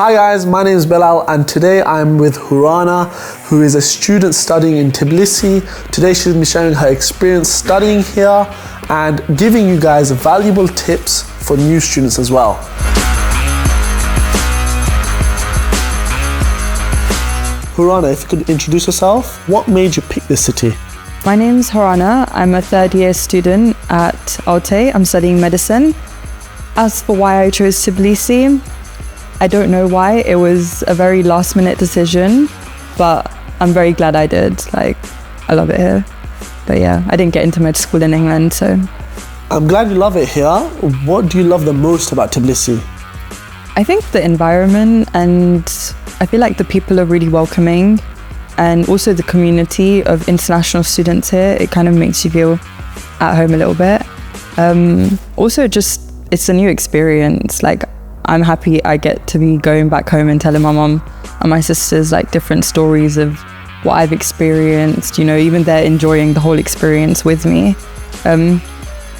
Hi guys, my name is Bilal and today I'm with Hourana, who is a student studying in Tbilisi. Today she's going to be sharing her experience studying here and giving you guys valuable tips for new students as well. Hourana, if you could introduce yourself, what made you pick this city? My name's Hourana. I'm a third year student at Alte. I'm studying medicine. As for why I chose Tbilisi, I don't know why. It was a very last minute decision, but I'm very glad I did. I love it here. But yeah, I didn't get into med school in England, so. I'm glad you love it here. What do you love the most about Tbilisi? I think the environment, and I feel like the people are really welcoming, and also the community of international students here. It kind of makes you feel at home a little bit. Also just, it's a new experience. I'm happy I get to be going back home and telling my mom and my sisters different stories of what I've experienced, even they're enjoying the whole experience with me. I'm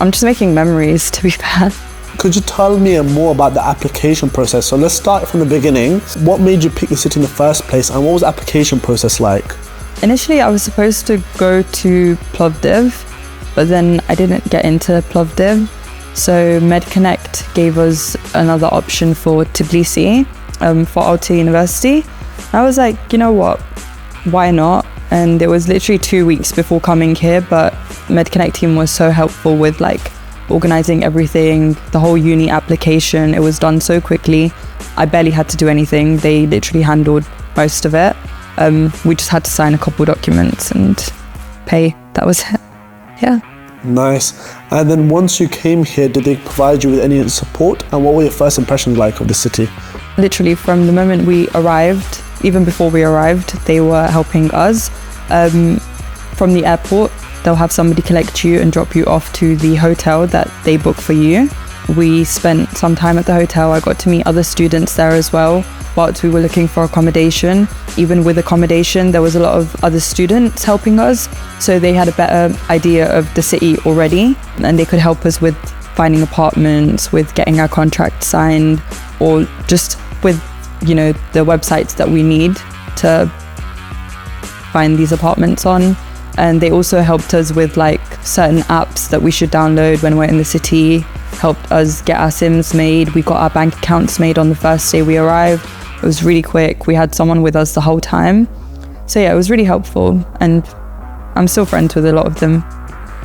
just making memories, to be fair. Could you tell me more about the application process? So let's start from the beginning. What made you pick the city in the first place and what was the application process like? Initially, I was supposed to go to Plovdiv, but then I didn't get into Plovdiv. So MedConnect gave us another option for Tbilisi, for Alte University. I was like, you know what, why not? And it was literally 2 weeks before coming here, but MedConnect team was so helpful with organizing everything, the whole uni application. It was done so quickly. I barely had to do anything. They literally handled most of it. We just had to sign a couple documents and pay. That was it. Yeah. Nice. And then once you came here, did they provide you with any support? And what were your first impressions like of the city? Literally from the moment we arrived, even before we arrived, they were helping us. From the airport, they'll have somebody collect you and drop you off to the hotel that they book for you. We spent some time at the hotel. I got to meet other students there as well, whilst we were looking for accommodation. Even with accommodation, there was a lot of other students helping us, so they had a better idea of the city already, and they could help us with finding apartments, with getting our contract signed, or just with, the websites that we need to find these apartments on. And they also helped us with certain apps that we should download when we're in the city, helped us get our SIMs made. We got our bank accounts made on the first day we arrived. It was really quick. We had someone with us the whole time. So yeah, it was really helpful. And I'm still friends with a lot of them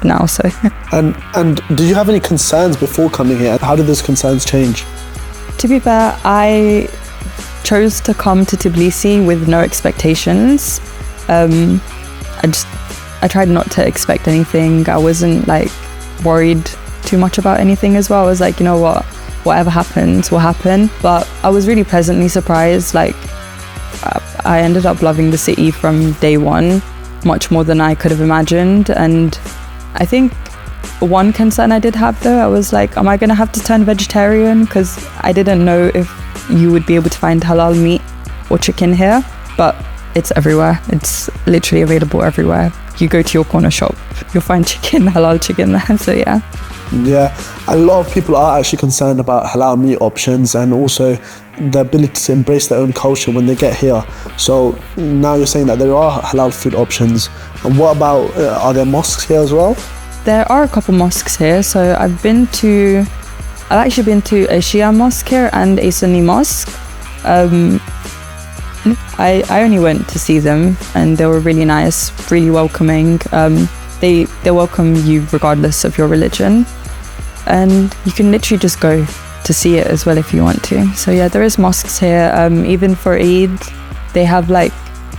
now, so. And did you have any concerns before coming here? How did those concerns change? To be fair, I chose to come to Tbilisi with no expectations. I tried not to expect anything. I wasn't worried too much about anything as well. I was you know what, whatever happens will happen. But I was really pleasantly surprised. I ended up loving the city from day one, much more than I could have imagined. And I think one concern I did have though, I was am I gonna have to turn vegetarian? Because I didn't know if you would be able to find halal meat or chicken here, but it's everywhere. It's literally available everywhere. You go to your corner shop, you'll find halal chicken there, so yeah. Yeah, a lot of people are actually concerned about halal meat options and also the ability to embrace their own culture when they get here. So now you're saying that there are halal food options. And what about, are there mosques here as well? There are a couple mosques here. So I've actually been to a Shia mosque here and a Sunni mosque. I only went to see them and they were really nice, really welcoming. They welcome you regardless of your religion. And you can literally just go to see it as well if you want to. So yeah, there is mosques here. Even for Eid, they have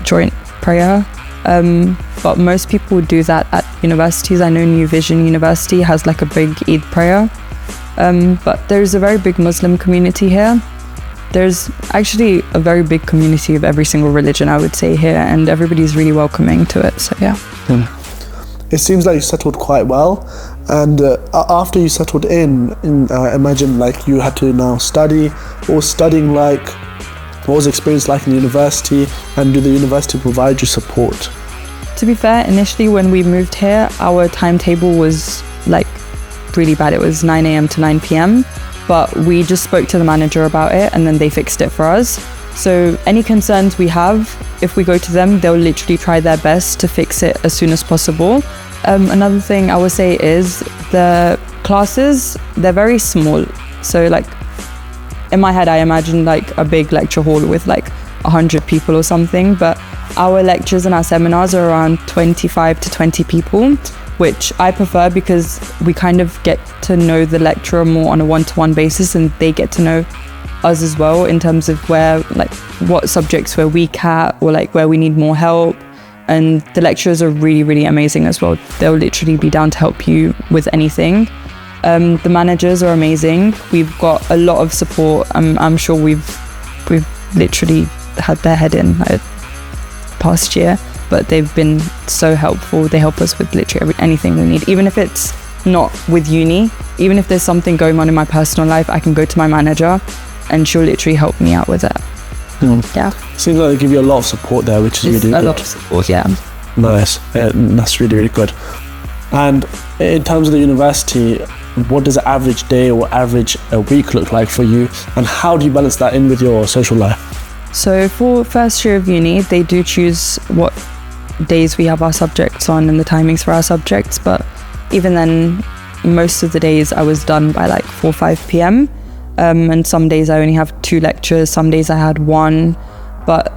joint prayer. But most people do that at universities. I know New Vision University has a big Eid prayer. But there's a very big Muslim community here. There's actually a very big community of every single religion, I would say, here, and everybody's really welcoming to it, so yeah. It seems like you settled quite well, and after you settled in imagine you had to now study. What was studying like? What was the experience like in university, and did the university provide you support? To be fair, initially when we moved here, our timetable was really bad. It was 9 a.m. to 9 p.m. but we just spoke to the manager about it and then they fixed it for us. So any concerns we have, if we go to them, they'll literally try their best to fix it as soon as possible. Another thing I would say is the classes, they're very small. So like in my head, I imagine like a big lecture hall with like 100 people or something, but our lectures and our seminars are around 25 to 20 people, which I prefer because we kind of get to know the lecturer more on a one-to-one basis, and they get to know us as well in terms of where, like, what subjects we're weak at or like where we need more help. And the lecturers are really, really amazing as well. They'll literally be down to help you with anything. The managers are amazing. We've got a lot of support. I'm sure we've literally had their head in past year, but they've been so helpful. They help us with literally anything we need, even if it's not with uni. Even if there's something going on in my personal life, I can go to my manager and she'll literally help me out with it. Yeah. Seems like they give you a lot of support there, which is really good. A lot of support, yeah. Nice. That's really, really good. And in terms of the university, what does an average day or average week look like for you? And how do you balance that in with your social life? So for first year of uni, they do choose what days we have our subjects on and the timings for our subjects. But even then, most of the days I was done by like 4 or 5 p.m. And some days I only have 2 lectures, some days I had 1. But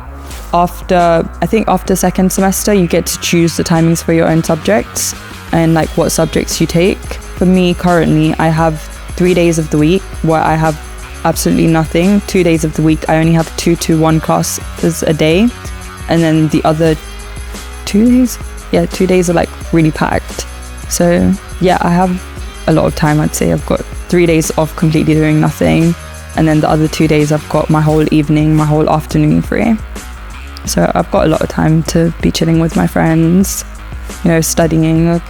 after second semester, you get to choose the timings for your own subjects and like what subjects you take. For me currently, I have 3 days of the week where I have absolutely nothing. 2 days of the week, I only have 2 to 1 classes a day. And then the other 2 days? Yeah, 2 days are like really packed. So yeah, I have a lot of time. I'd say I've got 3 days off completely doing nothing. And then the other 2 days, I've got my whole evening, my whole afternoon free. So I've got a lot of time to be chilling with my friends, studying,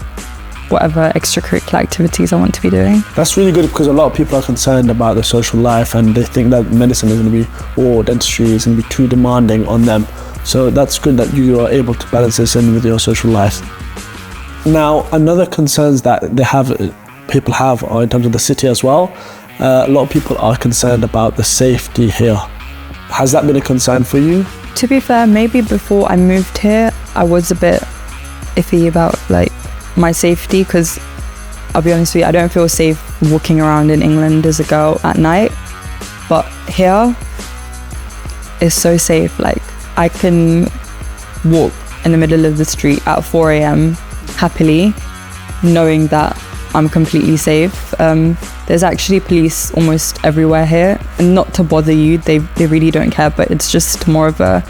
whatever extracurricular activities I want to be doing. That's really good, because a lot of people are concerned about their social life and they think that medicine is going to be, or dentistry is going to be too demanding on them. So that's good that you are able to balance this in with your social life. Now, another concerns that people have are in terms of the city as well. A lot of people are concerned about the safety here. Has that been a concern for you? To be fair, maybe before I moved here, I was a bit iffy about like my safety, because I'll be honest with you, I don't feel safe walking around in England as a girl at night. But here is so safe. Like, I can walk in the middle of the street at 4 a.m. happily, knowing that I'm completely safe. There's actually police almost everywhere here, and not to bother you, they really don't care, but it's just more of a,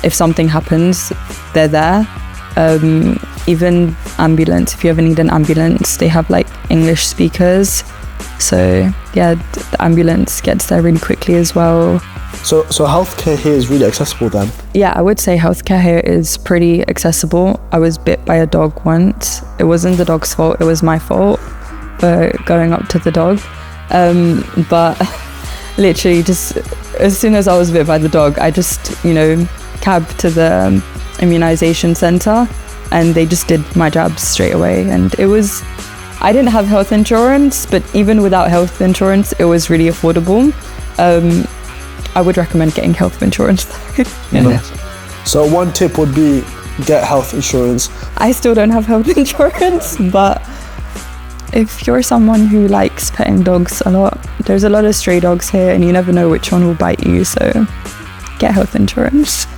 if something happens, they're there. Even ambulance, if you ever need an ambulance, they have like English speakers. So yeah, the ambulance gets there really quickly as well. So healthcare here is really accessible then? Yeah, I would say healthcare here is pretty accessible. I was bit by a dog once. It wasn't the dog's fault, it was my fault for going up to the dog. But literally just as soon as I was bit by the dog, I just, cabbed to the immunization center and they just did my jabs straight away. And I didn't have health insurance, but even without health insurance, it was really affordable. I would recommend getting health insurance. Yeah. So one tip would be get health insurance. I still don't have health insurance, but if you're someone who likes petting dogs a lot, there's a lot of stray dogs here and you never know which one will bite you, so get health insurance.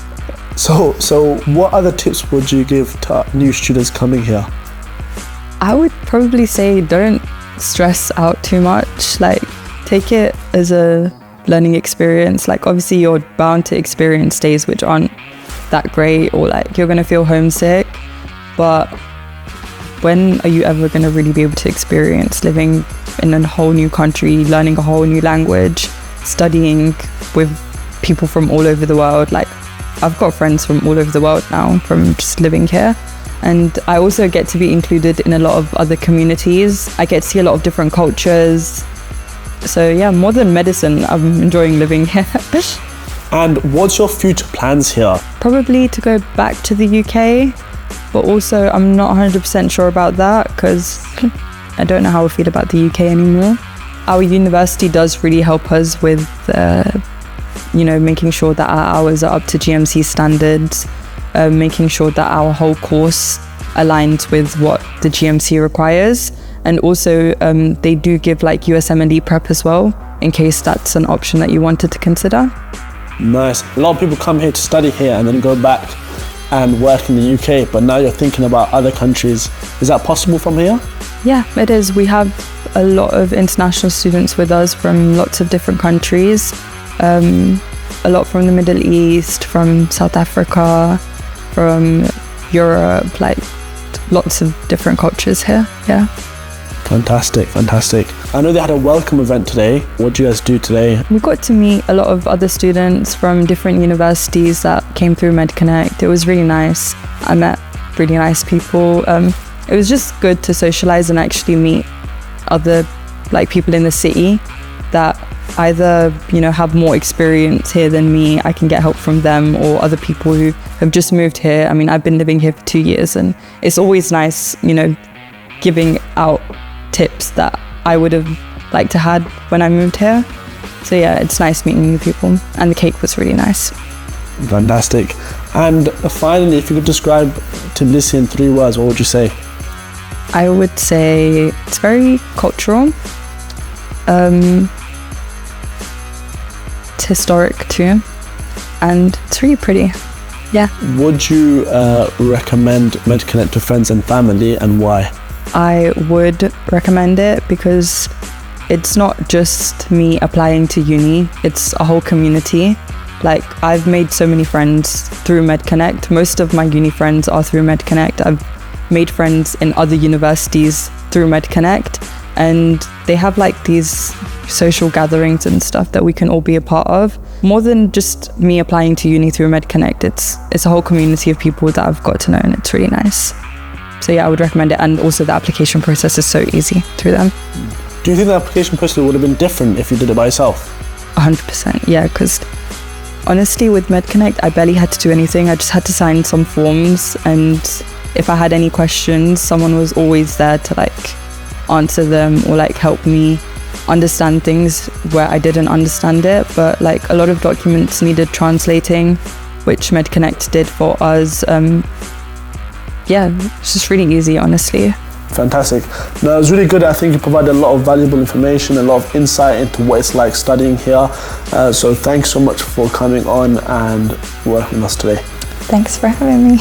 So what other tips would you give to new students coming here? I would probably say don't stress out too much. Like, take it as a learning experience. Like, obviously you're bound to experience days which aren't that great, or like you're gonna feel homesick, but when are you ever gonna really be able to experience living in a whole new country, learning a whole new language, studying with people from all over the world? Like, I've got friends from all over the world now from just living here. And I also get to be included in a lot of other communities. I get to see a lot of different cultures. So yeah, more than medicine, I'm enjoying living here. And what's your future plans here? Probably to go back to the UK, but also I'm not 100% sure about that because I don't know how I feel about the UK anymore. our university does really help us with, making sure that our hours are up to GMC standards, making sure that our whole course aligns with what the GMC requires. And also they do give like USMLE prep as well, in case that's an option that you wanted to consider. Nice. A lot of people come here to study here and then go back and work in the UK, but now you're thinking about other countries. Is that possible from here? Yeah, it is. We have a lot of international students with us from lots of different countries. A lot from the Middle East, from South Africa, from Europe, like lots of different cultures here, yeah. Fantastic. I know they had a welcome event today. What did you guys do today? We got to meet a lot of other students from different universities that came through MedConnect. It was really nice. I met really nice people. It was just good to socialize and actually meet other people in the city that either have more experience here than me. I can get help from them, or other people who have just moved here. I mean, I've been living here for 2 years, and it's always nice giving out tips that I would have liked to had when I moved here. So yeah, it's nice meeting new people, and the cake was really nice. Fantastic. And finally, if you could describe Tbilisi in 3 words, what would you say? I would say it's very cultural. It's historic too, and it's really pretty. Yeah. Would you recommend MedConnect to friends and family, and why? I would recommend it because it's not just me applying to uni, it's a whole community. Like, I've made so many friends through MedConnect. Most of my uni friends are through MedConnect. I've made friends in other universities through MedConnect, and they have like these social gatherings and stuff that we can all be a part of. More than just me applying to uni through MedConnect, it's a whole community of people that I've got to know, and it's really nice. So yeah, I would recommend it. And also the application process is so easy through them. Do you think the application process would have been different if you did it by yourself? 100%, yeah, because honestly with MedConnect, I barely had to do anything. I just had to sign some forms, and if I had any questions, someone was always there to answer them or help me understand things where I didn't understand it. But a lot of documents needed translating, which MedConnect did for us. Yeah, it's just really easy, honestly. Fantastic. No, it was really good. I think you provided a lot of valuable information, a lot of insight into what it's like studying here. So thanks so much for coming on and working with us today. Thanks for having me.